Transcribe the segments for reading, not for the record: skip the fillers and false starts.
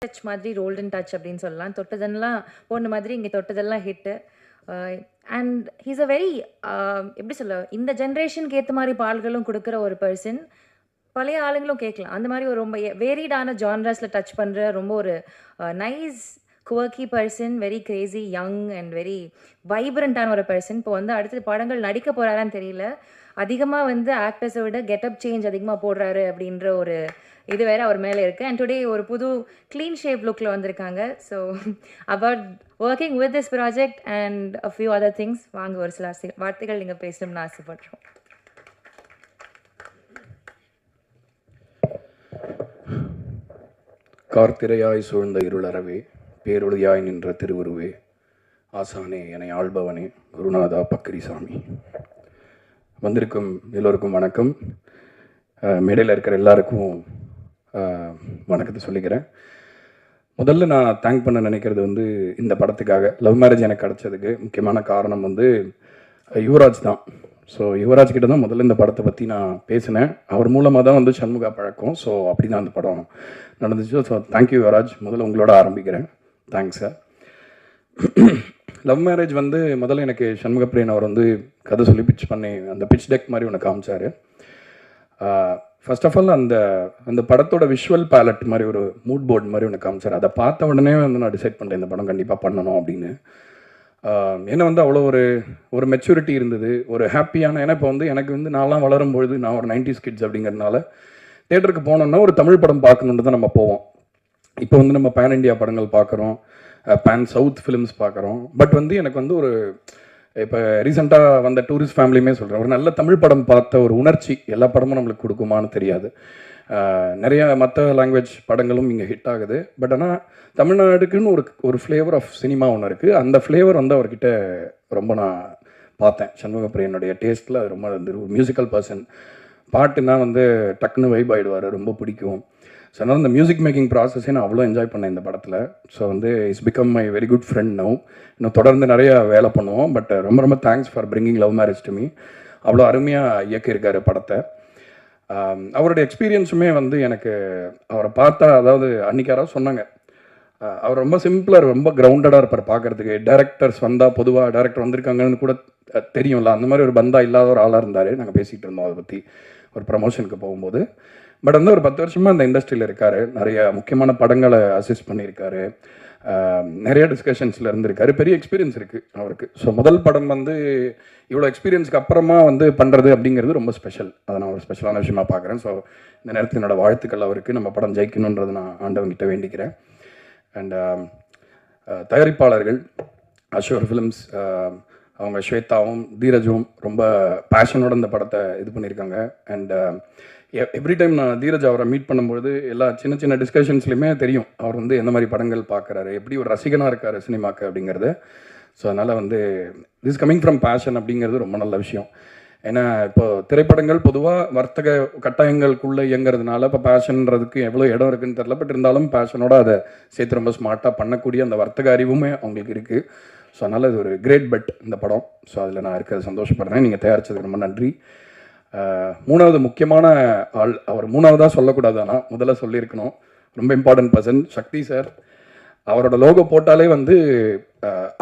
Touch மாதிரி Roldan touch அப்படின்னு சொல்லலாம். தொட்டதெல்லாம் பொண்ணு மாதிரி இங்கே தொட்டதெல்லாம் hit. And he's a very எப்படி சொல்ல, இந்த ஜென்ரேஷனுக்கு ஏற்ற மாதிரி பாடல்களும் கொடுக்குற ஒரு பர்சன். பழைய ஆளுங்களும் கேட்கலாம். அந்த மாதிரி ஒரு ரொம்ப வேரிடான ஜான்ரஸில் டச் பண்ணுற ரொம்ப ஒரு nice quirky person, very crazy young and very வைப்ரண்ட்டான ஒரு பர்சன். இப்போ வந்து அடுத்த படங்கள் நடிக்க போகிறாரான்னு தெரியல. அதிகமாக வந்து ஆக்டர்ஸை விட கெட்டப் சேஞ்ச் அதிகமாக போடுறாரு அப்படின்ற ஒரு இது வேற அவர் மேலே இருக்குது. அண்ட் டுடே ஒரு புது க்ளீன் ஷேப் லுக்கில் வந்திருக்காங்க. So about working with this project and a few other things வாங்க ஒரு சில வார்த்தைகள் நீங்கள் பேசணும்னு ஆசைப்படுறோம். கார்த்திரையாய் சூழ்ந்த இருளறவே, பேரொழியாய் நின்ற திருவுருவே, ஆசானே என ஆள்பவனே, குருநாதா பக்ரிசாமி. வந்திருக்கும் எல்லோருக்கும் வணக்கம். மேடையில் இருக்கிற எல்லாருக்கும் வணக்கத்தை சொல்லிக்கிறேன். முதல்ல நான் தேங்க் பண்ண நினைக்கிறது வந்து இந்த படத்துக்காக லவ் மேரேஜ் எனக்கு கிடச்சதுக்கு முக்கியமான காரணம் வந்து யுவராஜ் தான். ஸோ யுவராஜ் கிட்ட தான் முதல்ல இந்த படத்தை பற்றி நான் பேசினேன். அவர் மூலமாக தான் வந்து சண்முகா பழக்கம். ஸோ அப்படி தான் அந்த படம் நடந்துச்சு. So thank you Yuvaraj. முதல்ல உங்களோட ஆரம்பிக்கிறேன். Thanks sir. லவ் மேரேஜ் வந்து முதல்ல எனக்கு சண்முக பிரியன் அவர் வந்து கதை சொல்லி பிச் பண்ணி அந்த பிச் டெக் மாதிரி ஒன்று காமிச்சார். ஃபர்ஸ்ட் ஆஃப் ஆல் அந்த படத்தோட விஷுவல் பேலட் மாதிரி ஒரு மூட் போர்டு மாதிரி ஒன்று காமிச்சார். அதை பார்த்த உடனே வந்து நான் டிசைட் பண்ணிட்டேன் இந்த படம் கண்டிப்பாக பண்ணணும் அப்படின்னு. ஏன்னா வந்து அவ்வளோ ஒரு மெச்சூரிட்டி இருந்தது, ஒரு ஹாப்பியான. ஏன்னா இப்போ வந்து எனக்கு வந்து நான்லாம் வளரும்பொழுது நான் ஒரு 90s கிட்ஸ் அப்படிங்கிறதுனால தேட்டருக்கு போனோம்னா ஒரு தமிழ் படம் பார்க்கணுன்னு தான் நம்ம போவோம். இப்போ வந்து நம்ம பேன் இண்டியா படங்கள் பார்க்குறோம், பேன் சவுத் ஃபிலிம்ஸ் பார்க்குறோம். பட் வந்து எனக்கு வந்து ஒரு இப்போ ரீசெண்டாக வந்த டூரிஸ்ட் ஃபேமிலியுமே சொல்கிறேன், ஒரு நல்ல தமிழ் படம் பார்த்த ஒரு உணர்ச்சி எல்லா படமும் நம்மளுக்கு கொடுக்குமான்னு தெரியாது. நிறைய மற்ற லாங்குவேஜ் படங்களும் இங்கே ஹிட் ஆகுது. பட் ஆனால் தமிழ்நாடுக்குன்னு ஒரு ஃப்ளேவர் ஆஃப் சினிமா ஒன்று இருக்குது. அந்த ஃப்ளேவர் வந்து அவர்கிட்ட ரொம்ப நான் பார்த்தேன். சண்முக பிரியனுடைய டேஸ்ட்டில் அது ரொம்ப வந்து ஒரு மியூசிக்கல் பர்சன். பாட்டுனா வந்து டக்குன்னு வைப் ஆகிடுவார், ரொம்ப பிடிக்கும். ஸோ அதனால் இந்த மியூசிக் மேக்கிங் ப்ராசஸே நான் அவ்வளோ என்ஜாய் பண்ணேன் இந்த படத்தில். ஸோ வந்து it's become my very good friend now. இன்னும் தொடர்ந்து நிறைய வேலை பண்ணுவோம். பட் ரொம்ப ரொம்ப thanks for bringing love marriage to me. அவ்வளோ அருமையாக இயக்கியிருக்காரு படத்தை. அவருடைய எக்ஸ்பீரியன்ஸுமே வந்து எனக்கு அவரை பார்த்தா, அதாவது அன்றைக்கி யாராவது சொன்னாங்க அவர் ரொம்ப சிம்பிளாக ரொம்ப கிரவுண்டடாக இருப்பார் பார்க்குறதுக்கு. டேரக்டர்ஸ் வந்தால் பொதுவாக டேரக்டர் வந்திருக்காங்கன்னு கூட தெரியும்ல, அந்த மாதிரி ஒரு பந்தா இல்லாத ஒரு ஆளாக இருந்தார். நாங்கள் பேசிகிட்டு இருந்தோம் அதை பற்றி ஒரு ப்ரமோஷனுக்கு போகும்போது. பட் வந்து ஒரு 10 வருஷமாக அந்த இண்டஸ்ட்ரியில் இருக்கார். நிறைய முக்கியமான படங்களை அசிஸ்ட் பண்ணியிருக்காரு, நிறைய டிஸ்கஷன்ஸில் இருந்திருக்காரு, பெரிய எக்ஸ்பீரியன்ஸ் இருக்குது அவருக்கு. ஸோ முதல் படம் வந்து இவ்வளோ எக்ஸ்பீரியன்ஸ்க்கு அப்புறமா வந்து பண்ணுறது அப்படிங்கிறது ரொம்ப ஸ்பெஷல். அதை நான் ஒரு ஸ்பெஷலான விஷயமா பார்க்குறேன். ஸோ இந்த நேரத்தில் என்னோட வாழ்த்துக்கள் அவருக்கு. நம்ம படம் ஜெயிக்கணுன்றது நான் ஆண்டவங்கிட்ட வேண்டிக்கிறேன். அண்ட் தயாரிப்பாளர்கள் அஷோர் ஃபிலிம்ஸ், அவங்க ஸ்வேதாவும் தீரஜும் ரொம்ப பேஷனோட இந்த படத்தை இது பண்ணியிருக்காங்க. அண்ட் எவ்ரி டைம் நான் தீரஜ் அவரை மீட் பண்ணும்பொழுது எல்லா சின்ன சின்ன டிஸ்கஷன்ஸ்லையுமே தெரியும் அவர் வந்து எந்த மாதிரி படங்கள் பார்க்குறாரு, எப்படி ஒரு ரசிகனாக இருக்கார் சினிமாக்கு அப்படிங்கிறது. ஸோ அதனால் வந்து திஸ் கமிங் ஃப்ரம் பேஷன் அப்படிங்கிறது ரொம்ப நல்ல விஷயம். ஏன்னா இப்போ திரைப்படங்கள் பொதுவாக வர்த்தக கட்டாயங்களுக்குள்ளே இயங்கிறதுனால இப்போ பேஷன்ன்றதுக்கு எவ்வளோ இடம் இருக்குன்னு தெரில. பட் இருந்தாலும் பேஷனோட அதை சேர்த்து ரொம்ப ஸ்மார்ட்டாக பண்ணக்கூடிய அந்த வர்த்தக அறிவுமே அவங்களுக்கு இருக்குது. ஸோ அதனால் இது ஒரு கிரேட் பெட் இந்த படம். ஸோ அதில் நான் இருக்கிறது சந்தோஷப்படுறேன். நீங்கள் தயாரித்ததுக்கு ரொம்ப நன்றி. மூணாவது முக்கியமான ஆள், அவர் மூணாவதாக சொல்லக்கூடாது, ஆனால் முதல்ல சொல்லியிருக்கணும், ரொம்ப இம்பார்ட்டன்ட் பர்சன் சக்தி சார். அவரோட லோகோ போட்டாலே வந்து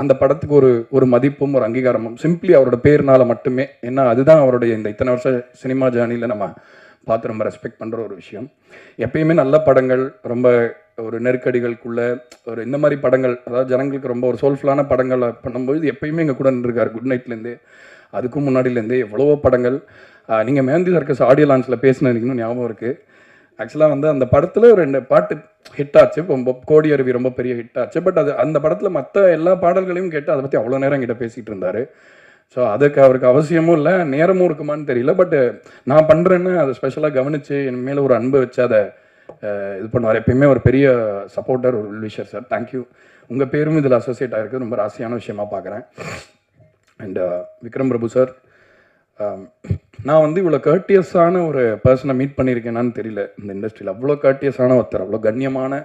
அந்த படத்துக்கு ஒரு மதிப்பும் ஒரு அங்கீகாரமும் சிம்பிளி அவரோட பேர்னால மட்டுமே. ஏன்னா அதுதான் அவருடைய இந்த இத்தனை வருஷம் சினிமா ஜேர்னியில் நம்ம பார்த்து ரொம்ப ரெஸ்பெக்ட் பண்ணுற ஒரு விஷயம். எப்பயுமே நல்ல படங்கள், ரொம்ப ஒரு நெருக்கடிகளுக்குள்ள ஒரு இந்த மாதிரி படங்கள், அதாவது ஜனங்களுக்கு ரொம்ப ஒரு சோல்ஃபுல்லான படங்களை பண்ணும்போது எப்பயுமே எங்கள் கூட நின்றுருக்காரு. குட் நைட்லேருந்தே அதுக்கும் முன்னாடியிலேருந்தே எவ்வளவோ படங்கள். நீங்கள் மேந்தி சர்க்கஸ் ஆடியோ லான்ச்சில் பேசினீங்கன்னு ஞாபகம் இருக்குது. ஆக்சுவலாக வந்து அந்த படத்தில் 2 பாட்டு ஹிட் ஆச்சு. ரொம்ப கோடி அருவி ரொம்ப பெரிய ஹிட் ஆச்சு. பட் அது அந்த படத்தில் மற்ற எல்லா பாடல்களையும் கேட்டு அதை பற்றி அவ்வளோ நேரம் என்கிட்ட பேசிகிட்டு இருந்தார். ஸோ அதுக்கு அவருக்கு அவசியமும் இல்லை, நேரமும் இருக்குமான்னு தெரியல. பட் நான் பண்ணுறேன்னு அதை ஸ்பெஷலாக கவனித்து என் மேலே ஒரு அன்பு வச்சு அதை இது பண்ணுவார். எப்பயுமே ஒரு பெரிய சப்போர்ட்டர், ஒரு விஷர் சார். தேங்க்யூ. உங்கள் பேரும் இதில் அசோசியேட் ஆகிருக்கு, ரொம்ப ராசியான விஷயமா பார்க்குறேன். அண்ட் விக்ரம் பிரபு சார், நான் வந்து இவ்வளோ கர்ட்டியஸான ஒரு பர்சனை மீட் பண்ணியிருக்கேனான்னு தெரியல இந்த இண்டஸ்ட்ரியில். அவ்வளோ கர்ட்டியஸான ஒருத்தர், அவ்வளோ கண்ணியமான,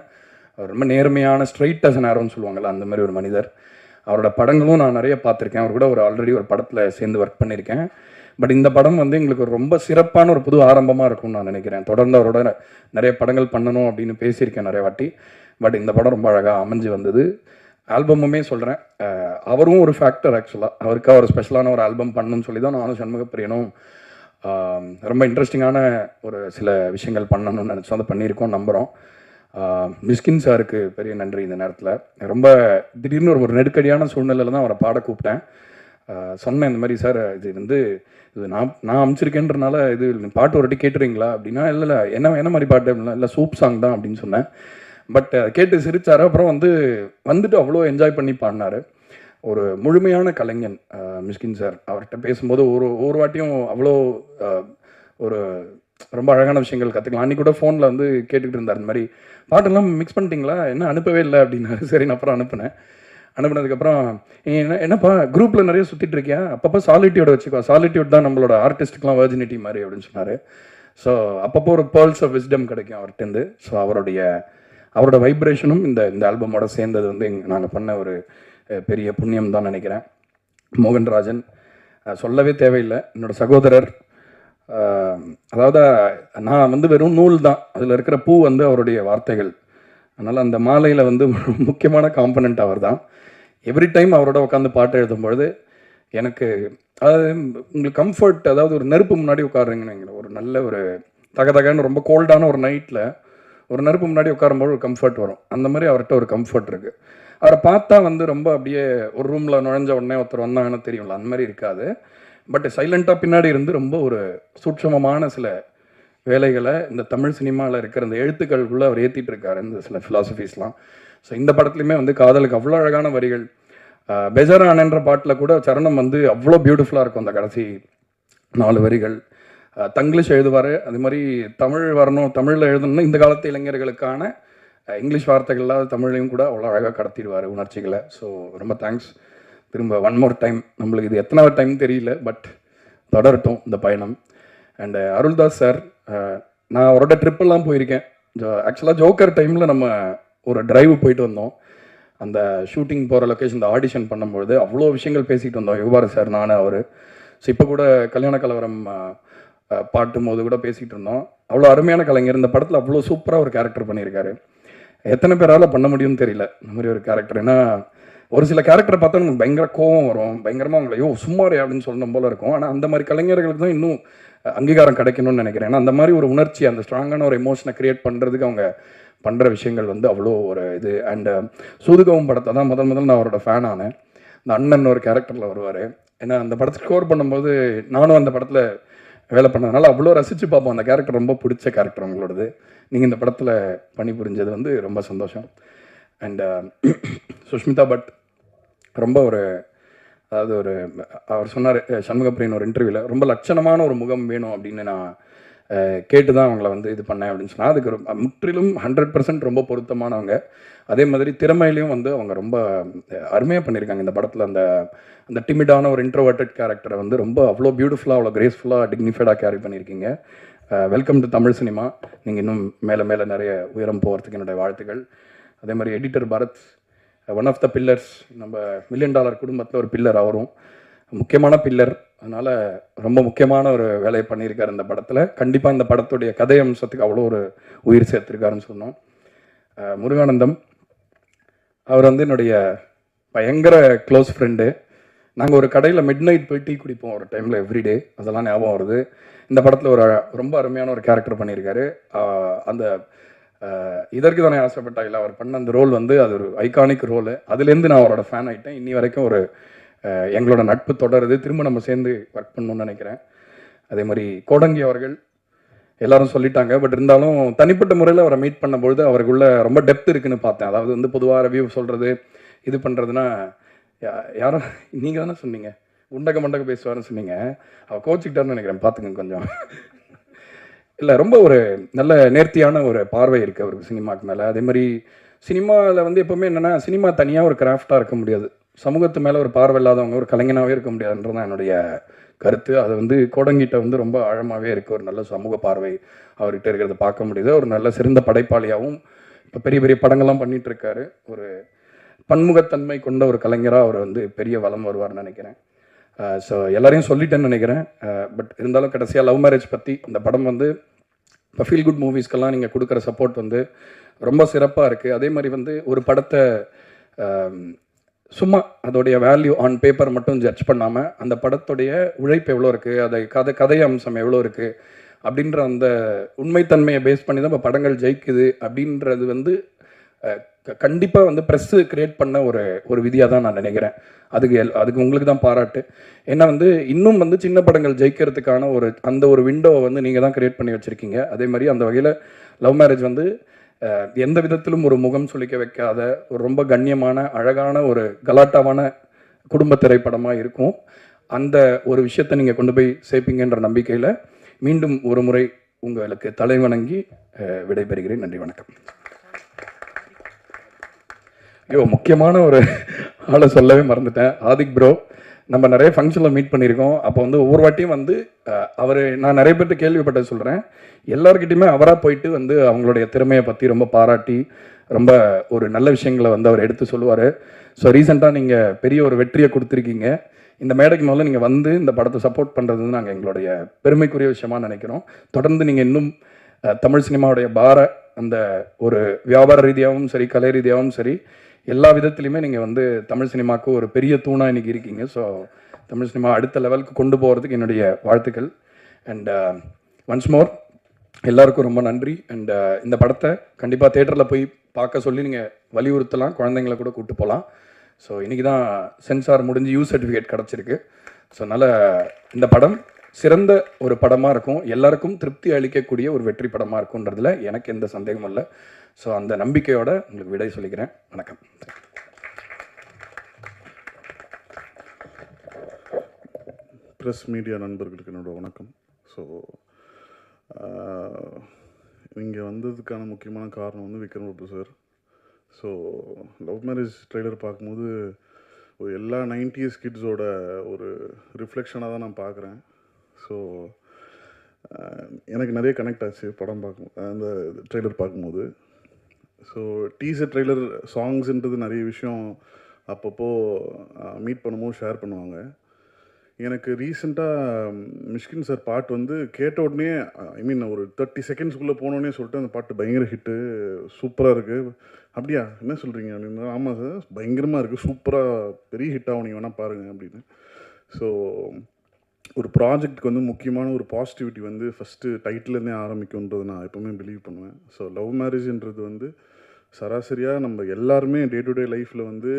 ரொம்ப நேர்மையான, ஸ்ட்ரைட் அஸ் நேரம்னு சொல்லுவாங்கள்ல, அந்த மாதிரி ஒரு மனிதர். அவரோட படங்களும் நான் நிறைய பார்த்துருக்கேன். அவர் கூட ஆல்ரெடி ஒரு படத்தில் சேர்ந்து ஒர்க் பண்ணியிருக்கேன். பட் இந்த படம் வந்து எங்களுக்கு ரொம்ப சிறப்பான ஒரு புது ஆரம்பமாக இருக்கும்னு நான் நினைக்கிறேன். தொடர்ந்து அவரோட நிறைய படங்கள் பண்ணணும் அப்படின்னு பேசியிருக்கேன் நிறைய வாட்டி. பட் இந்த படம் ரொம்ப அழகாக அமைஞ்சு வந்தது. ஆல்பமுமே சொல்கிறேன், அவரும் ஒரு ஃபேக்டர். ஆக்சுவலாக அவருக்கு ஒரு ஸ்பெஷலான ஒரு ஆல்பம் பண்ணணும்னு சொல்லி தான் நானும் சண்முகப்பிரியனும் ரொம்ப இன்ட்ரெஸ்டிங்கான ஒரு சில விஷயங்கள் பண்ணணும்னு நினச்சோம். அதை பண்ணியிருக்கோம், நம்புகிறோம். மிஸ்கின் சாருக்கு பெரிய நன்றி. இந்த நேரத்தில் ரொம்ப திடீர்னு ஒரு நெருக்கடியான சூழ்நிலையில் தான் அவரை பாட கூப்பிட்டேன். சொன்னேன் இந்த மாதிரி, சார் இது நான் அமைச்சிருக்கேன்றனால இது பாட்டு ஒரு வாட்டி கேட்டுறீங்களா அப்படின்னா, இல்லை என்ன மாதிரி பாட்டு அப்படின்னா, இல்லை சூப் சாங் தான் அப்படின்னு சொன்னேன். பட் கேட்டு சிரிச்சார். அப்புறம் வந்துட்டு அவ்வளோ என்ஜாய் பண்ணி பாடினார். ஒரு முழுமையான கலைஞன் மிஸ்கின் சார். அவர்கிட்ட பேசும்போது ஒரு வாட்டியும் அவ்வளோ ஒரு ரொம்ப அழகான விஷயங்கள் கற்றுக்கலாம். அன்றைக்கி கூட ஃபோனில் கேட்டுக்கிட்டு இருந்தார், இந்த மாதிரி பாட்டெல்லாம் மிக்ஸ் பண்ணிட்டீங்களா, என்ன அனுப்பவே இல்லை அப்படின்னாரு. சரி, நான் அப்புறம் அனுப்புனதுக்கப்புறம் என்னப்பா குரூப்பில் நிறைய சுற்றிட்டு இருக்கியா, அப்பப்போ சாலிட்டியூட வச்சுக்கோ, சாலிட்டியூட் தான் நம்மளோட ஆர்டிஸ்ட்டுக்கெலாம் வெர்ஜினிட்டி மாதிரி அப்படின்னு சொன்னார். ஸோ அப்பப்போ ஒரு பேர்ல்ஸ் ஆஃப் விஸ்டம் கிடைக்கும் அவர்கிட்டருந்து. ஸோ அவரோட வைப்ரேஷனும் இந்த ஆல்பமோட சேர்ந்தது நாங்கள் பண்ண ஒரு பெரிய புண்ணியம் தான் நினைக்கிறேன். மோகன்ராஜன் சொல்லவே தேவையில்லை, என்னோடய சகோதரர். அதாவது நான் வெறும் நூல் தான், அதில் இருக்கிற பூ அவருடைய வார்த்தைகள். அதனால் அந்த மாலையில் முக்கியமான காம்பனண்ட் அவர் தான். எவ்ரி டைம் அவரோட உட்காந்து பாட்டு எழுதும்பொழுது எனக்கு அதாவது உங்களுக்கு கம்ஃபர்ட், அதாவது ஒரு நெருப்பு முன்னாடி உட்காருங்கன்னு, ஒரு நல்ல ஒரு தகன்னு ரொம்ப கோல்டான ஒரு நைட்டில் ஒரு நெருப்பு முன்னாடி உட்காரும்போது ஒரு கம்ஃபர்ட் வரும். அந்த மாதிரி அவர்கிட்ட ஒரு கம்ஃபர்ட் இருக்குது. அவரை பார்த்தா ரொம்ப அப்படியே ஒரு ரூமில் நுழைஞ்ச உடனே ஒருத்தர் வந்தாங்கன்னு தெரியும்ல, அந்த மாதிரி இருக்காது. பட் சைலண்ட்டாக பின்னாடி ரொம்ப ஒரு சூட்சமமான சில வேலைகளை இந்த தமிழ் சினிமாவில் இருக்கிற இந்த எழுத்துக்களுக்குள்ளே அவர் ஏற்றிட்டு இருக்காரு, இந்த சில ஃபிலாசபிஸ்லாம். ஸோ இந்த படத்துலையுமே காதலுக்கு அவ்வளோ அழகான வரிகள். பெஜரானன்ற பாட்டில் கூட சரணம் அவ்வளோ பியூட்டிஃபுல்லாக இருக்கும். அந்த கடைசி 4 வரிகள் தங்கிலீஷ் எழுதுவார். அது மாதிரி தமிழ் வரணும், தமிழில் எழுதணும்னா இந்த காலத்து இளைஞர்களுக்கான இங்கிலீஷ் வார்த்தைகள்லாம் தமிழையும் கூட அவ்வளோ அழகாக கடத்திடுவார், உணர்ச்சிகளை. ஸோ ரொம்ப தேங்க்ஸ். திரும்ப ஒன் மோர் டைம், நம்மளுக்கு இது எத்தனை டைம் தெரியல, பட் தொடரட்டும் இந்த பயணம். அண்டு அருள்தாஸ் சார், நான் அவரோட ட்ரிப்பெல்லாம் போயிருக்கேன். ஆக்சுவலாக ஜோக்கர் டைமில் நம்ம ஒரு டிரைவ் போயிட்டு வந்தோம். அந்த ஷூட்டிங் போகிற லொக்கேஷன், இந்த ஆடிஷன் பண்ணும்பொழுது அவ்வளோ விஷயங்கள் பேசிகிட்டு வந்தோம், யுவார் சார், நான், அவர். ஸோ இப்போ கூட கல்யாண கலவரம் பாட்டும் போது கூட பேசிகிட்டு இருந்தோம். அவ்வளோ அருமையான கலைஞர். இந்த படத்தில் அவ்வளோ சூப்பராக ஒரு கேரக்டர் பண்ணியிருக்காரு. எத்தனை பேரால் பண்ண முடியும்னு தெரியல இந்த மாதிரி ஒரு கேரக்டர். ஏன்னா ஒரு சில கேரக்டரை பார்த்தா நமக்கு பயங்கர கோவம் வரும், பயங்கரமாக அவங்களையோ சும்மாரே அப்படின்னு சொல்லணும் போல இருக்கும். ஆனால் அந்த மாதிரி கலைஞர்களுக்கு தான் இன்னும் அங்கீகாரம் கிடைக்கணும்னு நினைக்கிறேன். ஏன்னா அந்த மாதிரி ஒரு உணர்ச்சி, அந்த ஸ்ட்ராங்கான ஒரு எமோஷனை கிரியேட் பண்ணுறதுக்கு அவங்க பண்ணுற விஷயங்கள் அவ்வளோ ஒரு இது. அண்டு சூதுகவும் படத்தை தான் முதல் நான் அவரோட ஃபேன் ஆனேன். இந்த அண்ணன் ஒரு கேரக்டரில் வருவார். ஏன்னா அந்த படத்தை ஸ்கோர் பண்ணும்போது நானும் அந்த படத்தில் வேலை பண்ணதுனால அவ்வளோ ரசித்து பார்ப்போம். அந்த கேரக்டர் ரொம்ப பிடிச்ச கேரக்டர் உங்களோடது. நீங்கள் இந்த படத்தில் பணிபுரிஞ்சது ரொம்ப சந்தோஷம். அண்டு சுஷ்மிதா பட் ரொம்ப அதாவது அவர் சொன்னார் சண்முகப்பிரியன் ஒரு இன்டர்வியூவில், ரொம்ப லட்சணமான ஒரு முகம் வேணும் அப்படின்னு நான் கேட்டு தான் அவங்கள இது பண்ணேன் அப்படின்னு சொன்னால், அதுக்கு முற்றிலும் 100% ரொம்ப பொருத்தமானவங்க. அதே மாதிரி திறமையிலையும் அவங்க ரொம்ப அருமையாக பண்ணியிருக்காங்க இந்த படத்தில். அந்த டிமிடான ஒரு இன்ட்ரோவர்ட்டட் கேரக்டரை ரொம்ப அவ்வளோ பியூட்டிஃபுல்லாக, அவ்வளோ கிரேஸ்ஃபுல்லாக, டிக்னிஃபைடாக கேரி பண்ணியிருக்கீங்க. Welcome to Tamil cinema. நீங்கள் இன்னும் மேலே நிறைய உயரம் போகிறதுக்கு என்னுடைய வாழ்த்துக்கள். அதே மாதிரி editor Bharath, one of the pillars, நம்ம $1 மில்லியன் குடும்பத்தில் ஒரு பில்லர், அவரும் முக்கியமான பில்லர். அதனால் ரொம்ப முக்கியமான ஒரு வேலையை பண்ணியிருக்காரு இந்த படத்தில். கண்டிப்பாக இந்த படத்துடைய கதை அம்சத்துக்கு அவ்வளோ ஒரு உயிர் சேர்த்துருக்காருன்னு சொன்னோம். முருகானந்தம், அவர் என்னுடைய பயங்கர க்ளோஸ் ஃப்ரெண்டு. நாங்கள் ஒரு கடையில் மிட் நைட் போய் டீ குடிப்போம் ஒரு டைமில், எவ்ரிடே. அதெல்லாம் ஞாபகம் வருது. இந்த படத்தில் ரொம்ப அருமையான ஒரு கேரக்டர் பண்ணியிருக்காரு. அந்த இதற்கு தானே ஆசைப்பட்டா இல்லை, அவர் பண்ண அந்த ரோல் அது ஒரு ஐகானிக் ரோலு. அதுலேருந்து நான் அவரோட ஃபேன் ஆகிட்டேன். இன்னி வரைக்கும் எங்களோட நட்பு தொடருது. திரும்ப நம்ம சேர்ந்து ஒர்க் பண்ணணும்னு நினைக்கிறேன். அதே மாதிரி கோடங்கி அவர்கள், எல்லாரும் சொல்லிட்டாங்க, பட் இருந்தாலும் தனிப்பட்ட முறையில் அவரை மீட் பண்ணும்பொழுது அவருக்குள்ள ரொம்ப டெப்த் இருக்குன்னு பார்த்தேன். அதாவது பொதுவாக ரிவ்யூ சொல்கிறது, இது பண்ணுறதுனா, யாரோ நீங்கள் தானே சொன்னீங்க உண்டக பேசுவார்னு சொன்னீங்க. அவர் கோச்சிக்கிட்டார்னு நினைக்கிறேன், பார்த்துங்க கொஞ்சம். இல்லை, ரொம்ப ஒரு நல்ல நேர்த்தியான ஒரு பார்வை இருக்குது அவருக்கு சினிமாவுக்கு மேலே. அதே மாதிரி சினிமாவில் எப்போவுமே என்னென்னா, சினிமா தனியாக ஒரு கிராஃப்டாக இருக்க முடியாது. சமூகத்து மேலே ஒரு பார்வை இல்லாதவங்க ஒரு கலைஞனாகவே இருக்க முடியாதுன்றது தான் என்னுடைய கருத்து. அது கோடங்கிட்ட ரொம்ப ஆழமாகவே இருக்குது. ஒரு நல்ல சமூக பார்வை அவர்கிட்ட இருக்கிறத பார்க்க முடியுது. ஒரு நல்ல சிறந்த படைப்பாளியாகவும் இப்போ பெரிய பெரிய படங்கள்லாம் பண்ணிகிட்டு இருக்காரு. ஒரு பன்முகத்தன்மை கொண்ட ஒரு கலைஞராக அவர் பெரிய வளம் வருவார்னு நினைக்கிறேன். ஸோ எல்லாரையும் சொல்லிட்டேன்னு நினைக்கிறேன். பட் இருந்தாலும் கடைசியாக லவ் மேரேஜ் பற்றி இந்த படம் இப்போ ஃபீல் குட் மூவிஸ்க்கெல்லாம் நீங்கள் கொடுக்குற சப்போர்ட் வந்து ரொம்ப சிறப்பாக இருக்குது. அதே மாதிரி வந்து ஒரு படத்தை சும்மா அதோடைய வேல்யூ ஆன் பேப்பர் மட்டும் ஜட்ஜ் பண்ணாமல் அந்த படத்துடைய உழைப்பு எவ்வளோ இருக்குது, அதை கதை அம்சம் எவ்வளோ இருக்குது அப்படின்ற அந்த உண்மைத்தன்மையை பேஸ் பண்ணி தான் இப்போ படங்கள் ஜெயிக்குது அப்படின்றது வந்து கண்டிப்பாக வந்து ப்ரெஸ்ஸு கிரியேட் பண்ண ஒரு விதியாக தான் நான் நினைக்கிறேன். அதுக்கு உங்களுக்கு தான் பாராட்டு. ஏன்னா வந்து இன்னும் வந்து சின்ன படங்கள் ஜெயிக்கிறதுக்கான அந்த ஒரு விண்டோவை வந்து நீங்கள் தான் கிரியேட் பண்ணி வச்சுருக்கீங்க. அதே மாதிரி அந்த வகையில் லவ் மேரேஜ் வந்து எந்த விதத்திலும் ஒரு முகம் சுளிக்க வைக்காத ஒரு ரொம்ப கண்ணியமான அழகான ஒரு கலாட்டாவான குடும்ப திரைப்படமாக இருக்கும். அந்த ஒரு விஷயத்தை நீங்கள் கொண்டு போய் சேர்ப்பீங்கன்ற நம்பிக்கையில் மீண்டும் ஒரு முறை உங்களுக்கு தலை வணங்கி விடைபெறுகிறேன். நன்றி, வணக்கம். ஐயோ, முக்கியமான ஒரு ஆளை சொல்லவே மறந்துட்டேன். ஆதிக் ப்ரோ, நம்ம நிறைய ஃபங்க்ஷனில் மீட் பண்ணியிருக்கோம். அப்போ வந்து ஒவ்வொரு வாட்டியும் வந்து நான் நிறைய பேர்ட்டு கேள்விப்பட்டது சொல்கிறேன், எல்லாருக்கிட்டையுமே அவராக போயிட்டு வந்து அவங்களுடைய திறமையை பற்றி ரொம்ப பாராட்டி ரொம்ப ஒரு நல்ல விஷயங்களை வந்து அவர் எடுத்து சொல்லுவார். ஸோ ரீசெண்டாக நீங்கள் பெரிய ஒரு வெற்றியை கொடுத்துருக்கீங்க. இந்த மேடைக்கு முதல்ல நீங்கள் வந்து இந்த படத்தை சப்போர்ட் பண்ணுறது வந்து நாங்கள் எங்களுடைய பெருமைக்குரிய விஷயமா நினைக்கிறோம். தொடர்ந்து நீங்கள் இன்னும் தமிழ் சினிமாவுடைய அந்த ஒரு வியாபார ரீதியாகவும் சரி, கலை ரீதியாகவும் சரி, எல்லா விதத்துலையுமே நீங்கள் வந்து தமிழ் சினிமாவுக்கு ஒரு பெரிய தூணாக இன்றைக்கி இருக்கீங்க. ஸோ தமிழ் சினிமா அடுத்த லெவலுக்கு கொண்டு போகிறதுக்கு என்னுடைய வாழ்த்துக்கள். அண்ட் ஒன்ஸ் மோர் எல்லாருக்கும் ரொம்ப நன்றி. அண்ட் இந்த படத்தை கண்டிப்பாக தேட்டரில் போய் பார்க்க சொல்லி நீங்கள் வலியுறுத்தலாம், குழந்தைங்களை கூட கூப்பிட்டு போகலாம். ஸோ இன்றைக்கி தான் சென்சார் முடிஞ்சு யூ சர்டிஃபிகேட் கிடச்சிருக்கு. ஸோ அதனால் இந்த படம் சிறந்த ஒரு படமாக இருக்கும், எல்லாருக்கும் திருப்தி அளிக்கக்கூடிய ஒரு வெற்றி படமாக இருக்குன்றதுல எனக்கு எந்த சந்தேகமும் இல்லை. ஸோ அந்த நம்பிக்கையோட உங்களுக்கு விடை சொல்லிக்கிறேன். வணக்கம். ப்ரெஸ் மீடியா நண்பர்களுக்கு என்னோட வணக்கம். ஸோ இங்கே வந்ததுக்கான முக்கியமான காரணம் வந்து Vikram Prabhu sir. So love marriage trailer பார்க்கும்போது எல்லா 90s கிட்ஸோட ஒரு ரிஃப்ளெக்ஷனாக தான் நான் பார்க்குறேன். ஸோ எனக்கு நிறைய கனெக்ட் ஆச்சு படம் அந்த ட்ரெய்லர் பார்க்கும்போது. ஸோ டீசர் ட்ரெய்லர் சாங்ஸ்ன்றது நிறைய விஷயம் அப்பப்போ மீட் பண்ணும்போது ஷேர் பண்ணுவாங்க. எனக்கு ரீசெண்டாக மிஷ்கின் சார் பாட்டு வந்து கேட்ட உடனே ஒரு 30 செகண்ட்ஸ்குள்ளே போனோடனே சொல்லிட்டு அந்த பாட்டு பயங்கர ஹிட்டு, சூப்பராக இருக்குது. அப்படியா, என்ன சொல்கிறீங்க அப்படின்னா, ஆமாம் சார் பயங்கரமாக இருக்குது, சூப்பராக பெரிய ஹிட் ஆகும், நீங்கள் வேணால் பாருங்கள் அப்படின்னு. ஸோ ஒரு ப்ராஜெக்ட்டுக்கு வந்து முக்கியமான ஒரு பாசிட்டிவிட்டி வந்து ஃபஸ்ட்டு டைட்டிலேருந்தே ஆரம்பிக்கும்ன்றது நான் எப்போவுமே பிலீவ் பண்ணுவேன். ஸோ லவ் மேரேஜ்ன்றது வந்து சராசரியாக நம்ம எல்லாருமே டே டு டே லைஃப்பில் வந்து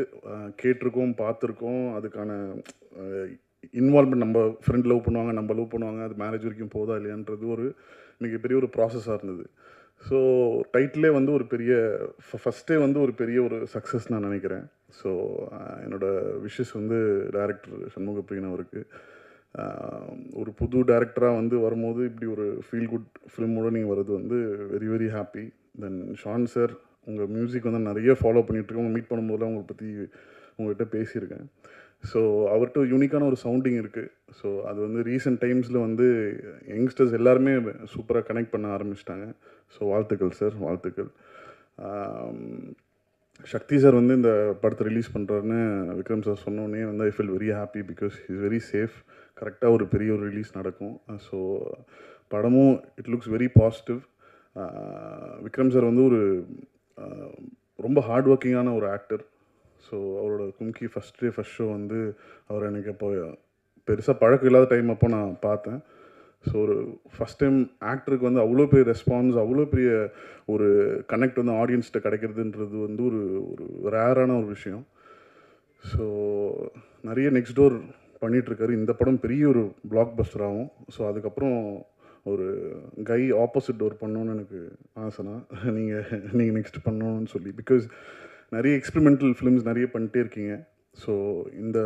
கேட்டிருக்கோம், பார்த்துருக்கோம். அதுக்கான இன்வால்வ்மெண்ட், நம்ம ஃப்ரெண்ட் லவ் பண்ணுவாங்க, நம்ம லவ் பண்ணுவாங்க, அது மேரேஜ் வரைக்கும் போதா இல்லையான்றது ஒரு மிகப்பெரிய ஒரு ப்ராசஸாக இருந்தது. ஸோ டைட்டிலே வந்து ஒரு பெரிய ஃபஸ்ட்டே வந்து ஒரு பெரிய ஒரு சக்ஸஸ் நான் நினைக்கிறேன். ஸோ என்னோடய விஷஸ் வந்து டைரக்டர் சண்முகப்பிரியன் அவருக்கு. ஒரு புது டைரக்டராக வந்து வரும்போது இப்படி ஒரு ஃபீல் குட் ஃபிலிமோடு நீங்கள் வர்றது வந்து வெரி வெரி ஹாப்பி. தென் ஷான் சார், உங்கள் மியூசிக் வந்து நிறைய ஃபாலோ பண்ணிகிட்ருக்கேன். மீட் பண்ணும்போது உங்களை பற்றி உங்கள்கிட்ட பேசியிருக்கேன். ஸோ அவர்கிட்ட யூனிக்கான ஒரு சவுண்டிங் இருக்குது. ஸோ அது வந்து ரீசெண்ட் டைம்ஸில் வந்து யங்ஸ்டர்ஸ் எல்லாருமே சூப்பராக கனெக்ட் பண்ண ஆரம்பிச்சிட்டாங்க. ஸோ வாழ்த்துக்கள் சார், வாழ்த்துக்கள். சக்தி சார் வந்து இந்த படத்தை ரிலீஸ் பண்ணுறாருன்னு விக்ரம் சார் சொன்னோடனே வந்து I feel very happy because is very safe. கரெக்டாக ஒரு பெரிய ஒரு ரிலீஸ் நடக்கும். ஸோ படமும் it looks very positive. Vikram sir வந்து ஒரு ரொம்ப ஹார்ட் ஒர்க்கிங்கான ஒரு ஆக்டர். ஸோ அவரோட கும்கி ஃபஸ்ட் ஷோ வந்து அவர் எனக்கு அப்போ பெருசாக பழக்கம் இல்லாத டைம் அப்போ நான் பார்த்தேன். ஸோ ஒரு ஃபஸ்ட் டைம் ஆக்டருக்கு வந்து அவ்வளோ பெரிய ரெஸ்பான்ஸ், அவ்வளோ பெரிய ஒரு கனெக்ட் வந்து ஆடியன்ஸ்கிட்ட கிடைக்கிறதுன்றது வந்து ஒரு ரேரான ஒரு விஷயம். ஸோ நிறைய நெக்ஸ்ட் டோர் பண்ணிகிட்ருக்காரு. இந்த படம் பெரிய ஒரு பிளாக் பஸ்டர் ஆகும். ஸோ அதுக்கப்புறம் ஒரு கை ஆப்போசிட் டோர் பண்ணணுன்னு எனக்கு ஆசைனா நீங்கள் நெக்ஸ்ட் பண்ணணும்னு சொல்லி, பிகாஸ் நிறைய எக்ஸ்பெரிமெண்டல் ஃபிலிம்ஸ் நிறைய பண்ணிட்டே இருக்கீங்க. ஸோ இந்த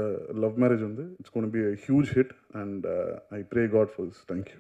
லவ் மேரேஜ் வந்து it's gonna be a huge hit and I pray God for this. Thank you.